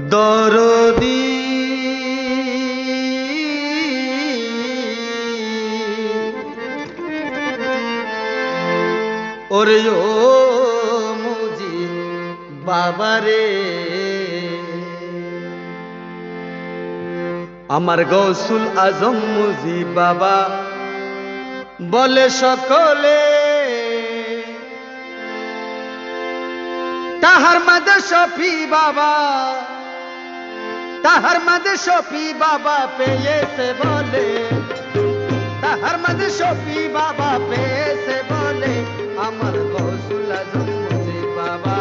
দরদি ওরে ও মুজি বাবারে আমার গৌসুল আজম মুজি বাবা বলে সকলে তাহার মাঝে শফি বাবা তাহার মাঝে শফি বাবা পেয়েছে বলে তাহার মাঝে শফি বাবা পেয়েছে বলে আমার গৌসুল আজম মুজি বাবা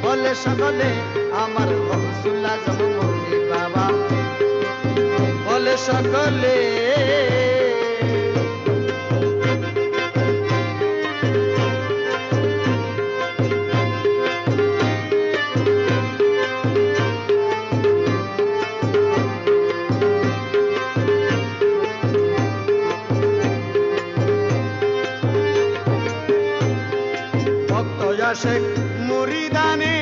বলে সকলে আমার গৌসুল আজম মুজি বাবা বলে সকলে শেখ মুরিদানে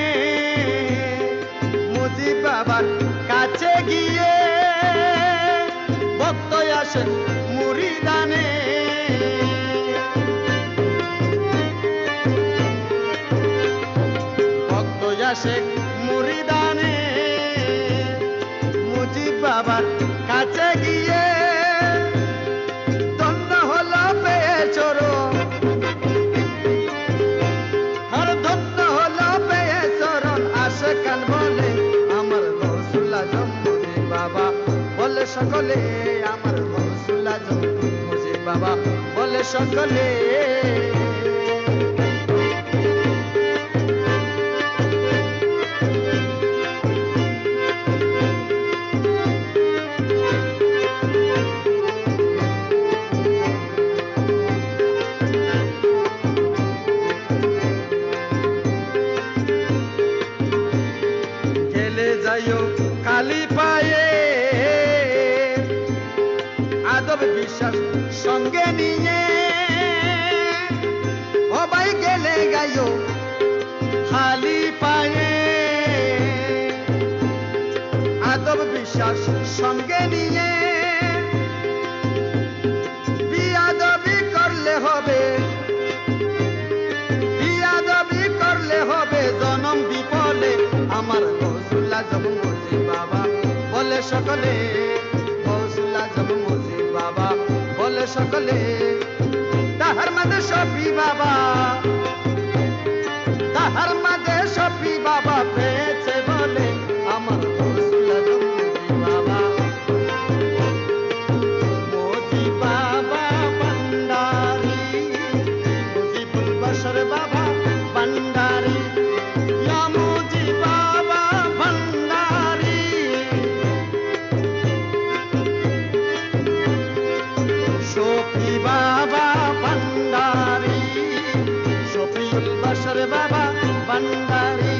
মুজিব বাবার কাছে গিয়ে ভক্ত আসে মুরিদানে ভক্ত আসে মুরিদানে মুজিব বাবার কাছে গিয়ে ধন্য হলো পেয়ে চোরো বলে আমার গৌসুল আজম মুজি বাবা বলে সকলে আমার গৌসুল আজম মুজি বাবা বলে সকলে কালি পায়ে আদব বিশ্বাস সঙ্গে নিয়ে ও ভাই গেলে গাইও খালি পায়ে আদব বিশ্বাস সঙ্গে নিয়ে বিয়াদবি করলে হবে বিয়াদবি করলে হবে জনম বিপলে আমার গৌসুল আজম মুজি বাবা বলে সকলে গৌসুল আজম মুজি বাবা বলে সকলে তাহার মাঝে শফি বাবা তাহার মাঝে শফি বাবা পেয়েছে বলে আমার গৌসুল আজম মুজি বাবা মুজি বাবা ভান্ডারি মুজিবুল বশর বাবা ভান্ডারি বাবা ভান্ডারি শফিউল বশর বাবা ভান্ডারি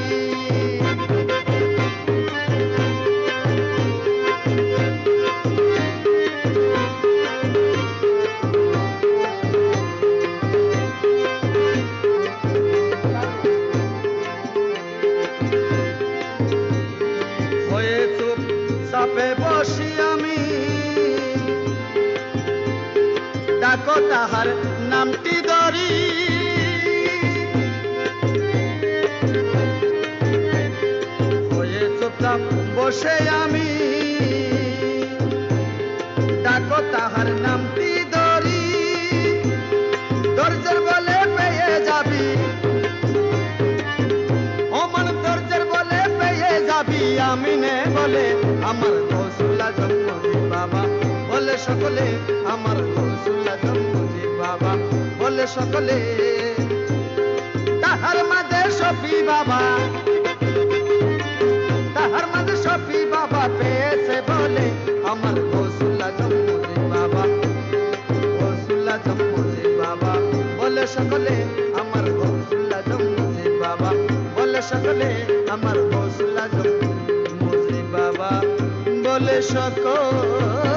হয়ে চুপ চাপে বসি আমি ডাকো তাহার নামটি ধরি হয়ে চুপচাপ বসে আমি ডাকো তাহার নামটি ধরি দরজার বলে পেয়ে যাবি ওমন দরজার বলে পেয়ে যাবি আমিনে বলে আমার গৌসুল আজম মুজি বাবা বলে সকলে আমার গৌসুল আজম মুজি বাবা বলে সকলে তাহার মাঝে শফি বাবা তাহার মাঝে শফি বাবা পেয়েছে বলে আমার গৌসুল আজম মুজি বাবা গৌসুল আজম মুজি বাবা বলে সকলে আমার গৌসুল আজম মুজি বাবা বলে সকলে আমার গৌসুল আজম মুজি বাবা বলে সকলে